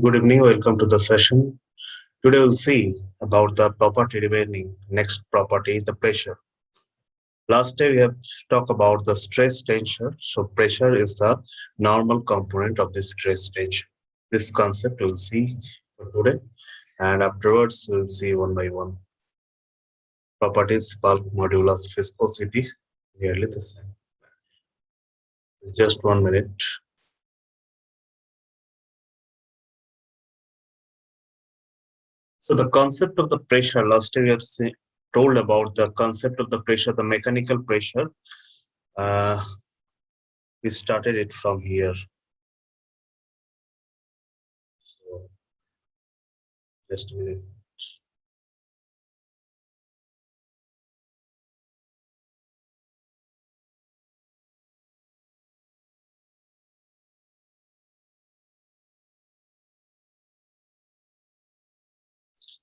Good evening, welcome to the session. Today we'll see about the property remaining. Next property is the pressure. Last day we have talked about the stress tension. So pressure is the normal component of the stress tension. This concept we'll see for today, and afterwards we'll see one by one. Properties, bulk, modulus, viscosity, nearly the same. Just 1 minute. So the concept of the pressure, last time we have told about the concept of the pressure, the mechanical pressure. We started it from here. So just a minute.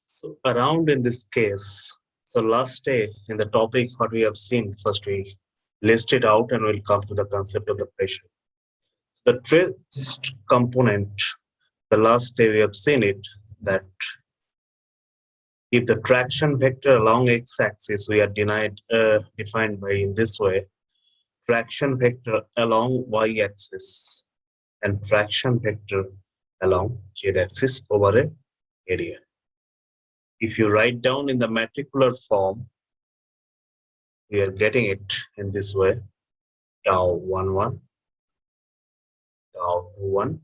So around in this case, so last day in the topic what we have seen, first we list it out and we'll come to the concept of the pressure. The first component, the last day we have seen it, that if the traction vector along x-axis we are defined by in this way, traction vector along y-axis and traction vector along z-axis over a area. If you write down in the matricular form, we are getting it in this way: tau 11, tau 21,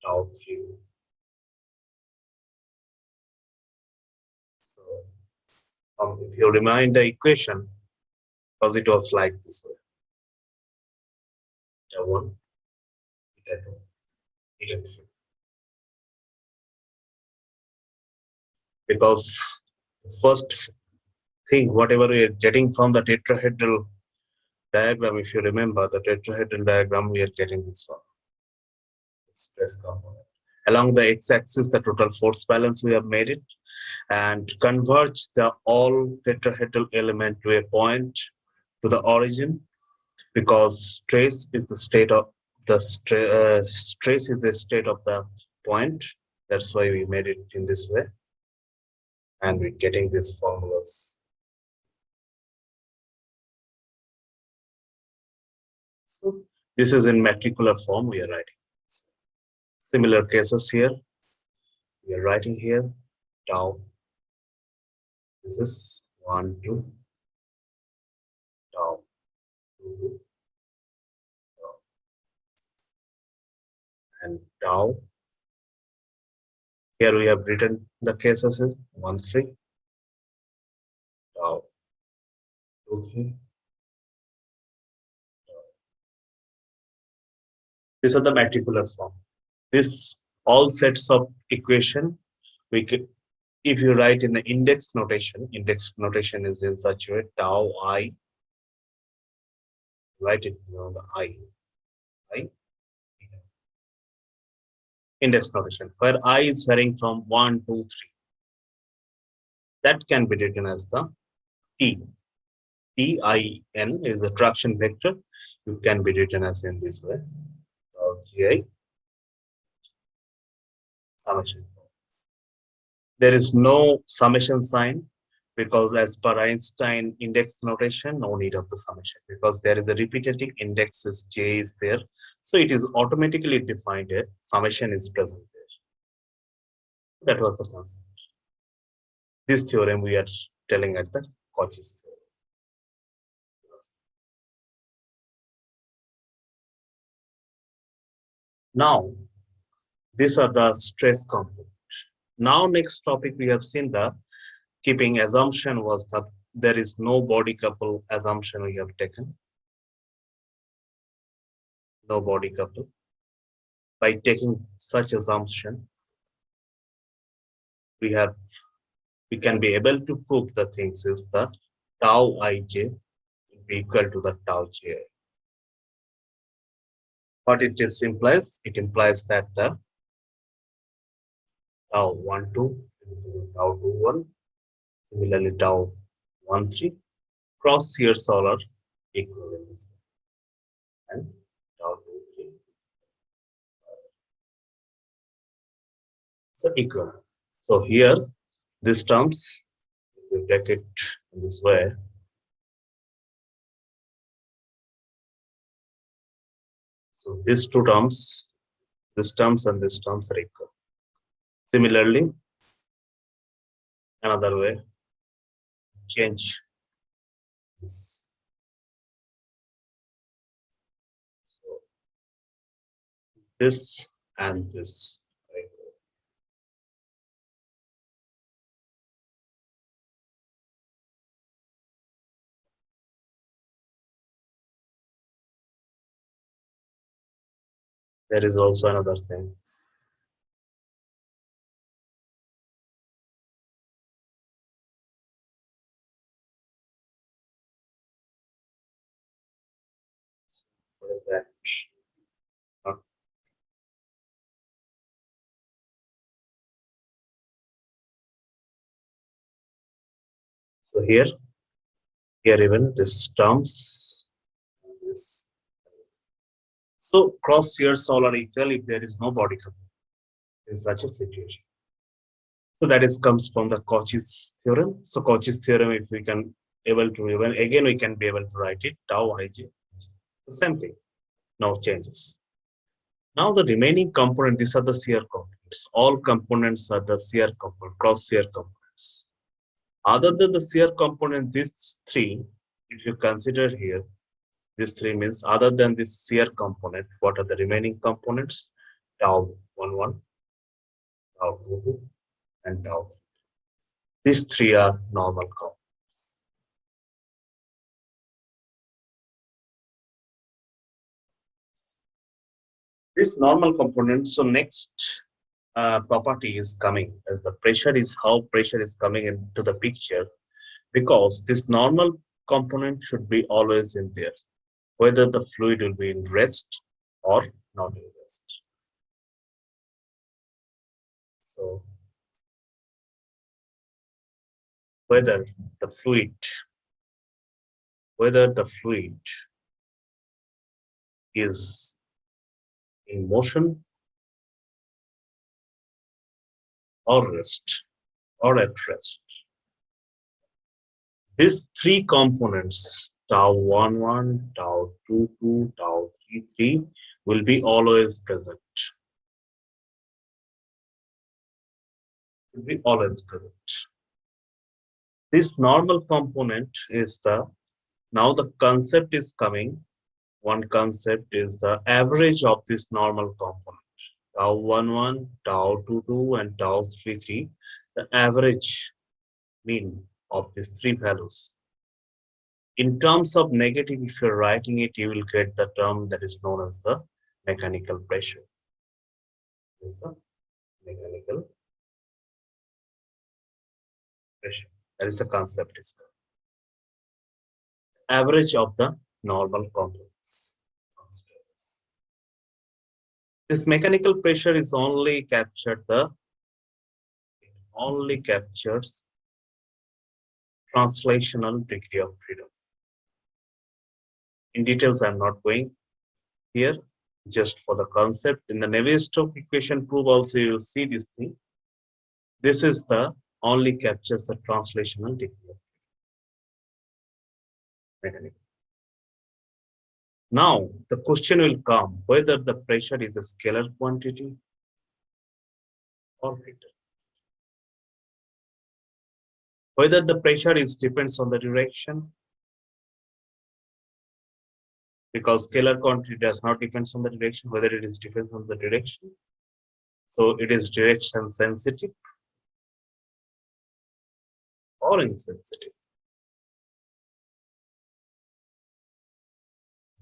tau 3. So if you remind the equation, because it was like this way: tau 1, eta 2, eta 3. Because the first thing, whatever we are getting from the tetrahedral diagram, if you remember the tetrahedral diagram, we are getting this one, stress component. Along the x-axis, the total force balance, we have made it, and converge the all tetrahedral element to a point to the origin, because stress is the state of the stress is the state of the point. That's why we made it in this way, and we're getting these formulas. So this is in matricular form we are writing. Similar cases here. We are writing here tau. This is 1, 2, tau 2, tau, and tau. Here we have written the cases is 1, 3, tau 2, 3. These are the matricular form. This all sets of equation we can, if you write in the index notation is in such a way: tau I, write it on the I, index notation, where I is varying from 1, 2, 3. That can be written as the T. Tin is the traction vector. You can be written as in this way: tau Gi summation. There is no summation sign, because as per Einstein index notation, no need of the summation, because there is a repetitive index is J is there. So it is automatically defined a summation is present there. That was the concept. This theorem we are telling at the Cauchy's theorem. Now, these are the stress component. Now, next topic we have seen the keeping assumption was that there is no body couple assumption we have taken. No body couple. By taking such assumption, we can be able to prove the things is that tau ij will be equal to the tau ji. What it implies? It implies that the tau 1, 2 is tau 2, 1. Similarly, tau 1, 3 cross shear solar equivalence, and tau 2, 3. So equal. So here, these terms, we take it in this way. So these two terms, these terms and these terms are equal. Similarly, another way, change this. So this and this. Right? There is also another thing. What is that? So here even this terms, this. So cross shears all are equal if there is no body coupling in such a situation. So that is comes from the Cauchy's theorem. So Cauchy's theorem, if we can able to even again we can be able to write it tau ij. The same thing. No changes. Now the remaining component, these are the shear components. All components are the shear component, cross shear components. Other than the shear component, these three, if you consider here, these three means other than this shear component, what are the remaining components? Tau 11, tau 22, and tau. These three are normal components. This normal component, so next property is coming as the pressure is how pressure is coming into the picture, because this normal component should be always in there, whether the fluid will be in rest or not in rest. So whether the fluid is in motion or rest or at rest, these three components, tau 11, tau 22, tau 33, will be always present. Will be always present. This normal component is now the concept is coming. One concept is the average of this normal component. Tau 11, tau 22, and tau 33, the average mean of these three values. In terms of negative, if you're writing it, you will get the term that is known as the mechanical pressure. This is the mechanical pressure. That is the concept. Is the average of the normal components. This mechanical pressure is only captured captures translational degree of freedom. In details, I'm not going here, just for the concept. In the Navier-Stokes equation proof also you'll see this thing. This is the only captures the translational degree of mechanical. Now the question will come whether the pressure is a scalar quantity or vector. Whether the pressure is depends on the direction, because scalar quantity does not depend on the direction, whether it is depends on the direction. So it is direction sensitive or insensitive.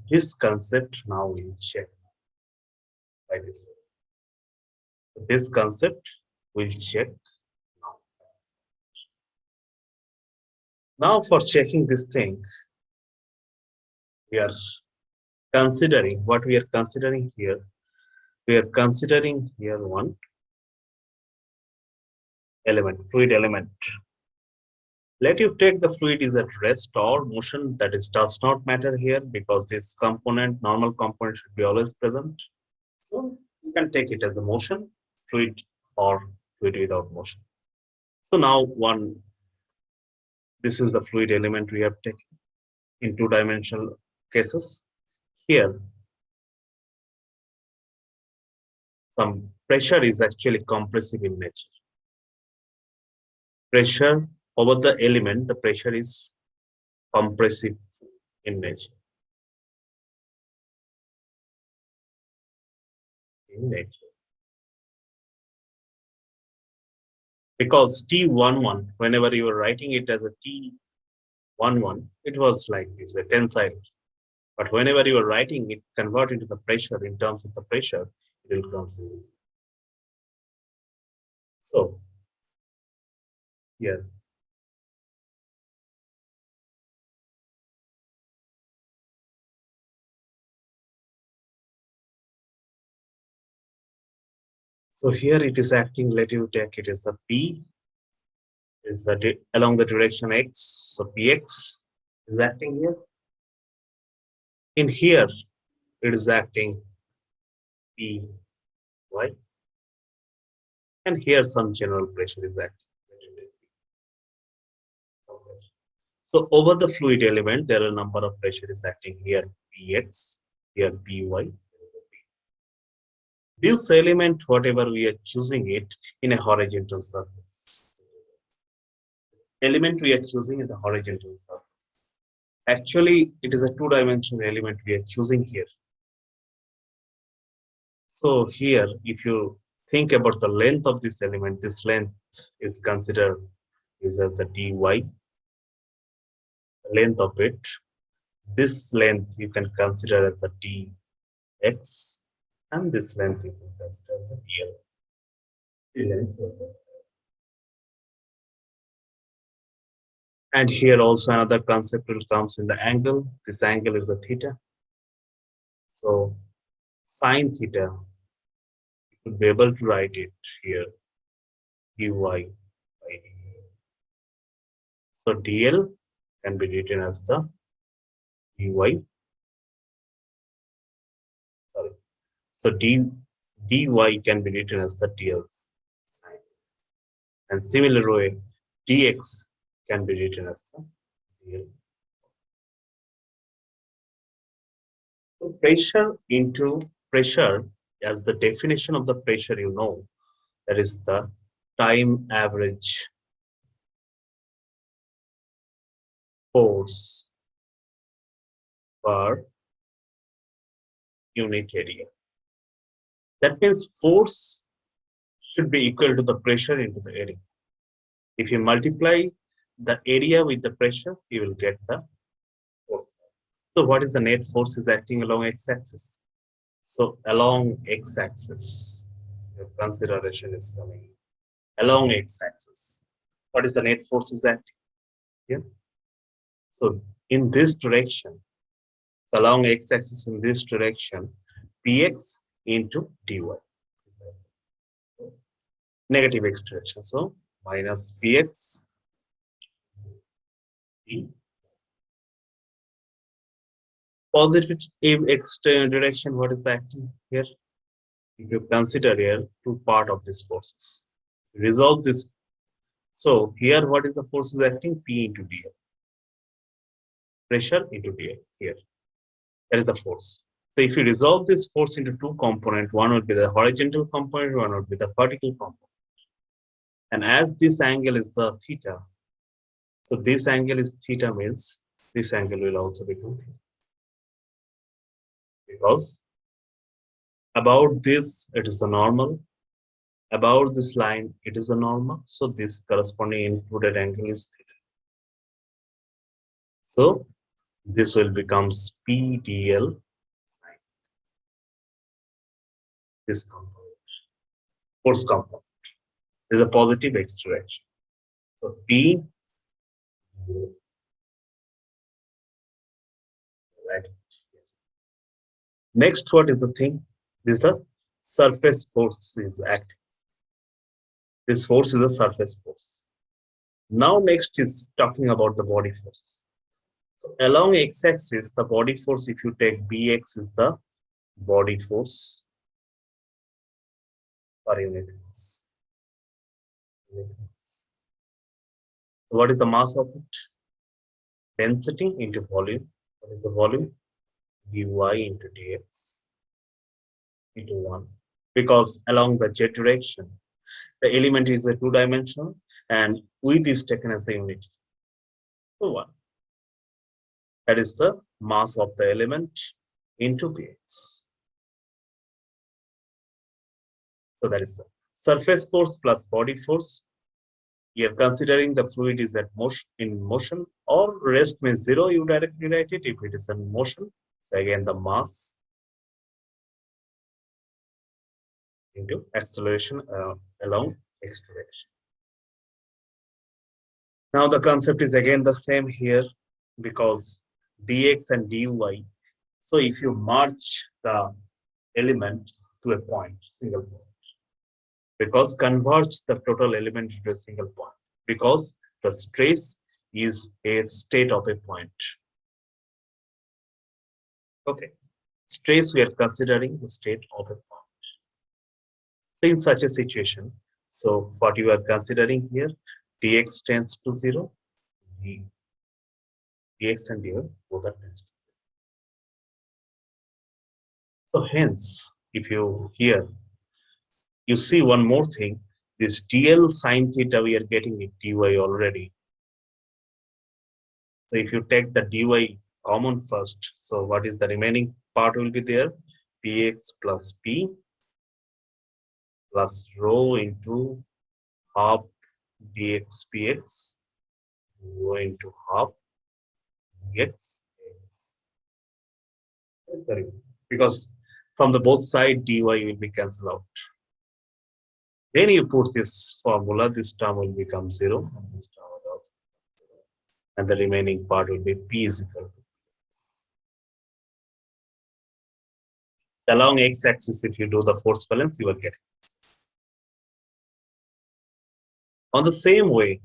This concept now we'll check by this way. This concept we'll check now. Now for checking this thing, we are considering what we are considering here. We are considering here one element, fluid element. Let you take the fluid is at rest or motion, that is does not matter here, because this component, normal component, should be always present. So you can take it as a motion, fluid or fluid without motion. So now this is the fluid element we have taken in two-dimensional cases. Here, some pressure is actually compressive in nature. Pressure over the element, the pressure is compressive in nature. Because T11, whenever you were writing it as a T11, it was like this, a tensile. But whenever you are writing it, convert into the pressure in terms of the pressure, it will come to this. So, here. So here it is acting, let you take it is the P, is along the direction X, so Px is acting here. In here, it is acting Py. And here some general pressure is acting. So over the fluid element, there are a number of pressure is acting here Px, here Py. This element, whatever we are choosing it in a horizontal surface. Element we are choosing in the horizontal surface. Actually, it is a two-dimensional element we are choosing here. So here, if you think about the length of this element, this length is considered used as a dy, the length of it. This length you can consider as the dx, and this length you can consider as a dl. And here also another concept will comes in the angle. This angle is a theta. So sine theta, you could be able to write it here dy by dl. So dl can be written as the dy. Sorry. So dy can be written as the dl sine. And similarly, dx can be written as the dl. So pressure into pressure, as the definition of the pressure you know, that is the time average force per unit area. That means force should be equal to the pressure into the area. If you multiply the area with the pressure, you will get the force. So what is the net force is acting along x-axis? So along x-axis, your consideration is coming along x-axis. What is the net force is acting here? So in this direction, so along x-axis in this direction, px into dy. Negative x direction, so minus px d. Positive x direction, what is the acting here? If you consider here two part of these forces, resolve this. So here, what is the forces acting? P into dl. Pressure into dl here. That is the force. So if you resolve this force into two components, one would be the horizontal component, one would be the vertical component. And as this angle is the theta, so this angle is theta means this angle will also become theta. Because about this, it is the normal. About this line, it is the normal. So this corresponding included angle is theta. So this will becomes PDL sine. This component, force component, is a positive x direction. So P, right. Next, what is the thing? This is the surface force is acting. This force is a surface force. Now next is talking about the body force. So along x-axis, the body force, if you take Bx is the body force per unit mass. What is the mass of it? Density into volume. What is the volume? dy into dx into 1. Because along the z direction, the element is a two-dimensional and width is taken as the unit. So 1. That is the mass of the element into px. So that is the surface force plus body force. You are considering the fluid is at motion, in motion, or rest means 0, you directly write it if it is in motion. So again, the mass into acceleration along x direction. Now the concept is again the same here because dx and dy. So if you merge the element to a point, single point, because converge the total element into a single point, because the stress is a state of a point. Okay, stress we are considering the state of a point. So in such a situation, so what you are considering here, dx tends to 0, dx and dy both are tends to 0. So hence, if you here, you see one more thing, this dl sine theta we are getting it dy already. So if you take the dy common first, so what is the remaining part will be there? Px plus p plus rho into half dx px rho into half dx. Because from the both side dy will be cancelled out. Then you put this formula, this term will become 0, and this term will also become 0. And the remaining part will be p is equal to s. So along x-axis, if you do the force balance, you will get it. On the same way,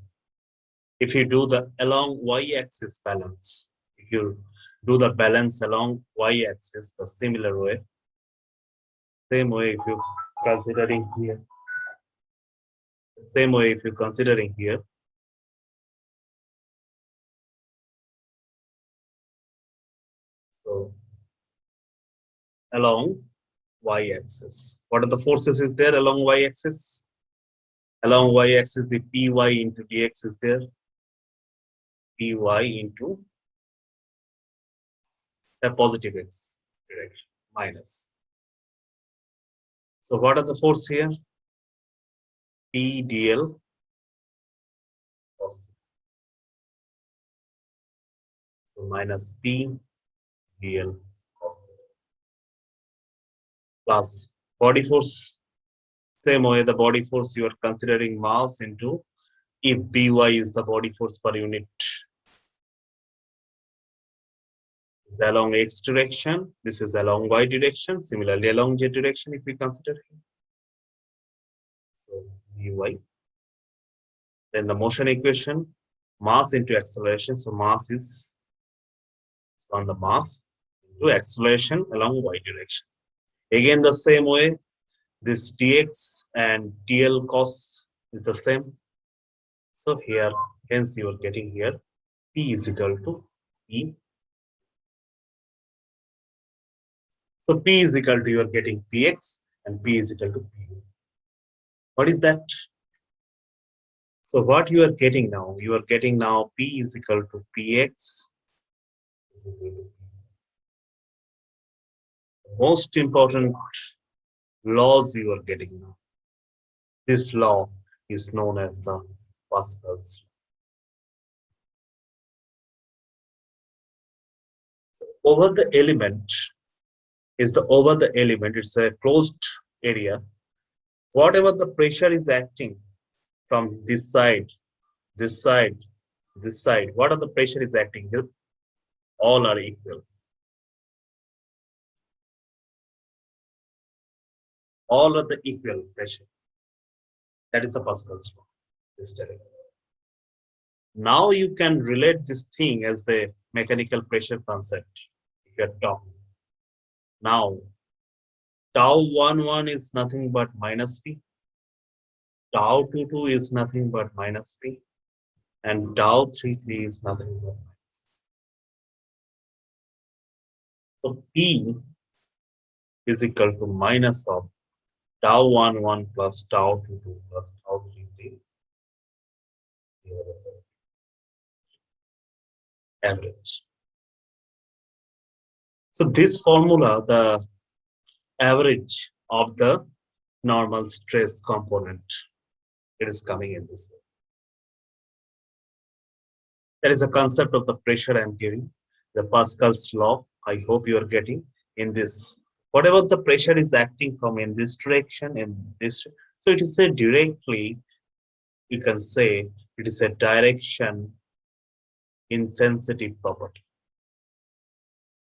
if you do the along y-axis balance, if you do the balance along y-axis the similar way, same way if you considering here, same way if you considering here, so along y-axis, what are the forces is there along y-axis? Along y-axis, the py into dx is there, py into a positive x direction minus. So what are the force here? P dl so minus P dl plus body force. Same way the body force you are considering mass into if by is the body force per unit. Is along x direction, this is along y direction, similarly along z direction if we consider here. So dy. Then the motion equation, mass into acceleration. So mass is on the mass into acceleration along y direction. Again the same way, this dx and dl cos is the same. So here, hence you are getting here p is equal to e. So p is equal to you are getting px and p is equal to pu. What is that? So what you are getting now? You are getting now p is equal to px. Most important laws you are getting now. This law is known as the Pascal's law. Over the element is the over the element. It's a closed area. Whatever the pressure is acting from this side, this side, this side, what are the pressure is acting? All are equal. All are the equal pressure. That is the Pascal's law. Now you can relate this thing as the mechanical pressure concept. If you are talking. Now, tau 11 is nothing but minus P. tau 22 is nothing but minus P, and tau 33 is nothing but minus. So P is equal to minus of tau 11 plus tau 22 plus tau 33 average. So this formula, the average of the normal stress component, it is coming in this way. That is a concept of the pressure I am giving, the Pascal's law. I hope you are getting in this. Whatever the pressure is acting from in this direction, in this, so it is a directly, you can say it is a direction insensitive property.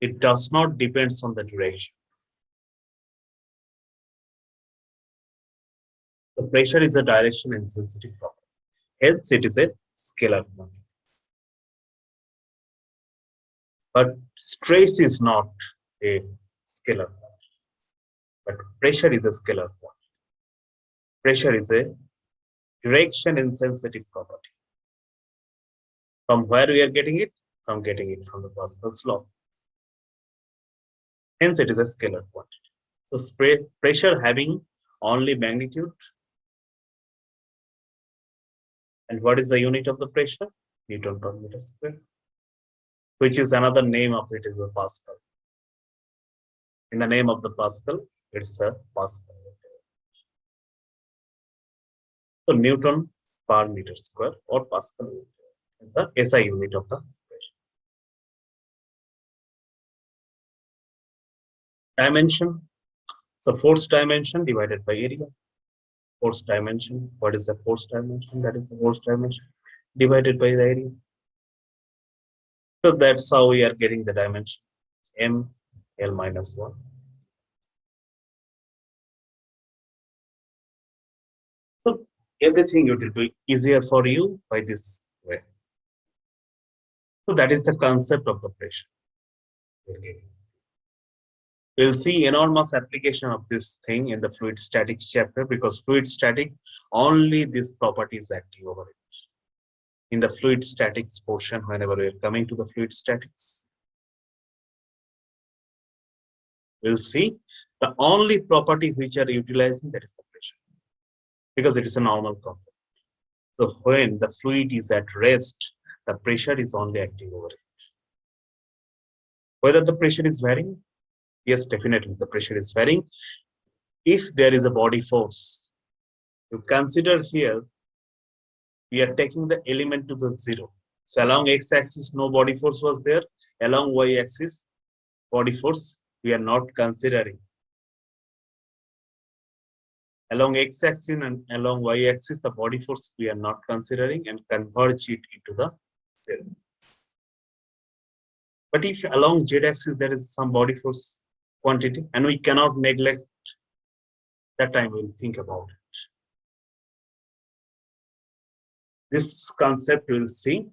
It does not depends on the direction. The pressure is a direction insensitive property. Hence, it is a scalar quantity. But stress is not a scalar quantity. But pressure is a scalar quantity. Pressure is a direction insensitive property. From where we are getting it? From getting it from the Pascal's law. Hence, it is a scalar quantity. So, pressure having only magnitude. And what is the unit of the pressure? Newton per meter square, which is another name of it is a Pascal. In the name of the Pascal, it's a Pascal. So Newton per meter square or Pascal is the SI unit of the pressure. Dimension. So force dimension divided by area. Force dimension. What is the force dimension? That is the force dimension divided by the area. So that's how we are getting the dimension. M L minus 1. So everything it will be easier for you by this way. So that is the concept of the pressure. We'll see enormous application of this thing in the fluid statics chapter, because fluid static, only this property is acting over it. In the fluid statics portion, whenever we are coming to the fluid statics, we'll see the only property which are utilizing, that is the pressure, because it is a normal component. So when the fluid is at rest, the pressure is only acting over it. Whether the pressure is varying, yes, definitely the pressure is varying. If there is a body force, you consider here, we are taking the element to the 0. So along x-axis, no body force was there. Along y-axis, body force, we are not considering. Along x-axis and along y-axis, the body force we are not considering and converge it into the 0. But if along z-axis there is some body force quantity, and we cannot neglect, that time we'll think about it. This concept we'll see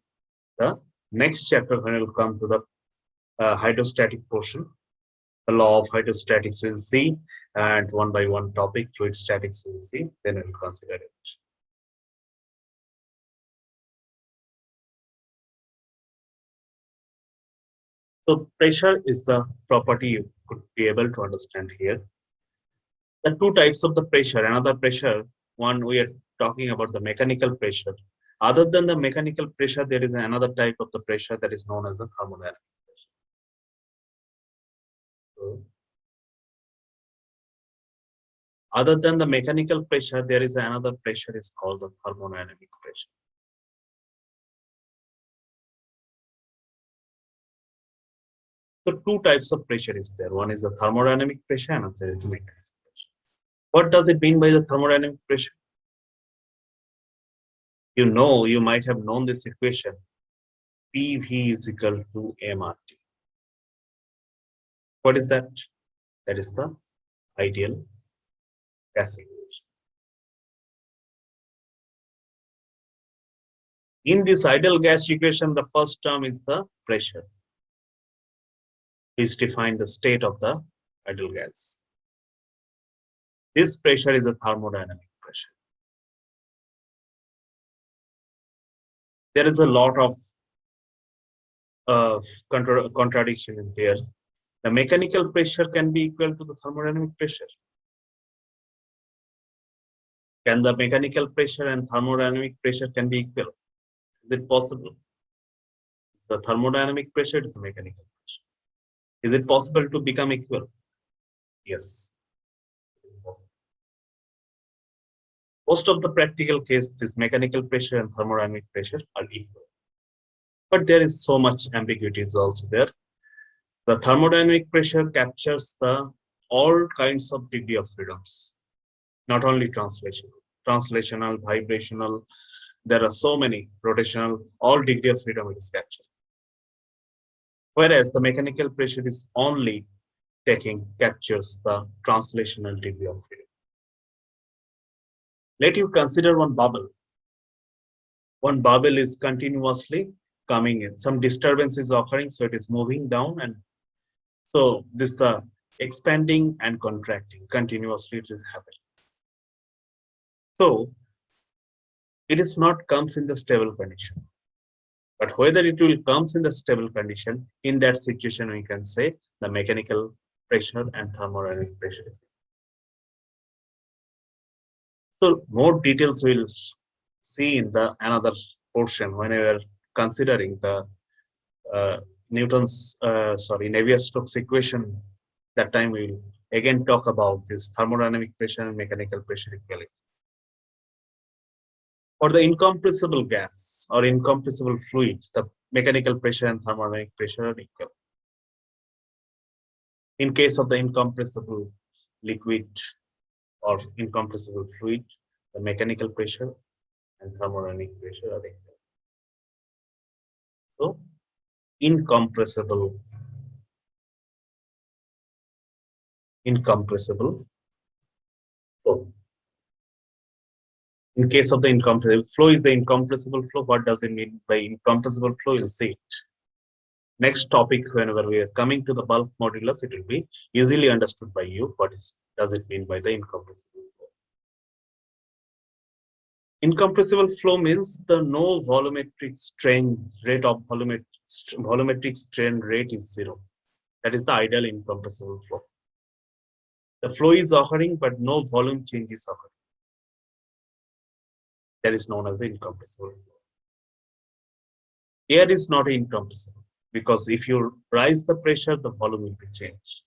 the next chapter when we'll come to the hydrostatic portion. The law of hydrostatics we'll see, and one by one topic, fluid statics we'll see, then we'll consider it. So pressure is the property you could be able to understand here. The two types of the pressure, another pressure, one we are talking about the mechanical pressure. Other than the mechanical pressure, there is another type of the pressure that is known as the thermodynamic pressure. So, other than the mechanical pressure, there is another pressure is called the thermodynamic pressure. So two types of pressure is there. One is the thermodynamic pressure and another is the mechanical pressure. What does it mean by the thermodynamic pressure? You know, you might have known this equation. PV is equal to mRT. What is that? That is the ideal gas equation. In this ideal gas equation, the first term is the pressure. Please define the state of the ideal gas. This pressure is a thermodynamic pressure. there is a lot of contradiction in there. The mechanical pressure can be equal to the thermodynamic pressure. Can the mechanical pressure and thermodynamic pressure can be equal? Is it possible? The thermodynamic pressure is the mechanical pressure. Is it possible to become equal? Yes, it is possible. Most of the practical cases, mechanical pressure and thermodynamic pressure are equal. But there is so much ambiguity is also there. The thermodynamic pressure captures the all kinds of degree of freedoms, not only translational, vibrational. There are so many rotational, all degree of freedom it is captured. Whereas the mechanical pressure is only captures the translational degree of freedom. Let you consider one bubble. One bubble is continuously coming in. Some disturbance is occurring, so it is moving down, and so this the expanding and contracting continuously it is happening. So it is not comes in the stable condition. But whether it will comes in the stable condition, in that situation we can say the mechanical pressure and thermodynamic pressure is. So more details we'll see in the another portion when we are considering the Navier-Stokes equation. That time we'll again talk about this thermodynamic pressure and mechanical pressure equality. For the incompressible gas or incompressible fluid, the mechanical pressure and thermodynamic pressure are equal. In case of the incompressible liquid or incompressible fluid, the mechanical pressure and thermodynamic pressure are equal. So, incompressible flow. In case of the incompressible flow is the incompressible flow. What does it mean by incompressible flow? You'll see it. Next topic, whenever we are coming to the bulk modulus, it will be easily understood by you. Does it mean by the incompressible flow? Incompressible flow means the no volumetric strain rate of volumetric strain rate is zero. That is the ideal incompressible flow. The flow is occurring, but no volume change is occurring. That is known as the incompressible flow. Air is not incompressible because if you rise the pressure, the volume will be changed.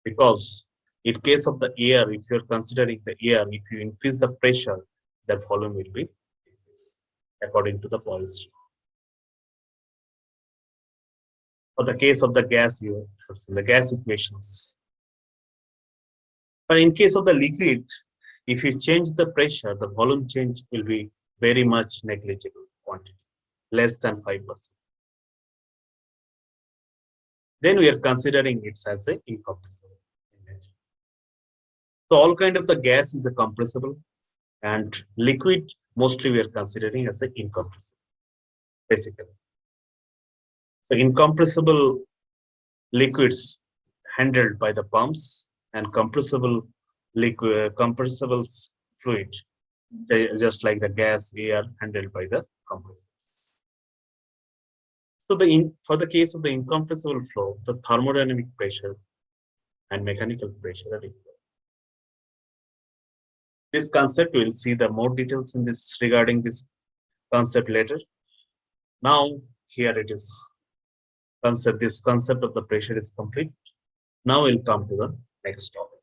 Because in case of the air, if you're considering the air, if you increase the pressure, that volume will be increased according to the Paul's law. For the case of the gas, you have seen the gas equations. But in case of the liquid, if you change the pressure, the volume change will be very much negligible quantity, less than 5%. Then we are considering it as a incompressible. So all kind of the gas is a compressible, and liquid mostly we are considering as a incompressible, basically. So incompressible liquids handled by the pumps, and compressible fluid, just like the gas, air handled by the compressors. So for the case of the incompressible flow, the thermodynamic pressure and mechanical pressure are equal. This concept, we'll see the more details in this regarding this concept later. Now here it is. This concept of the pressure is complete. Now we'll come to the next topic.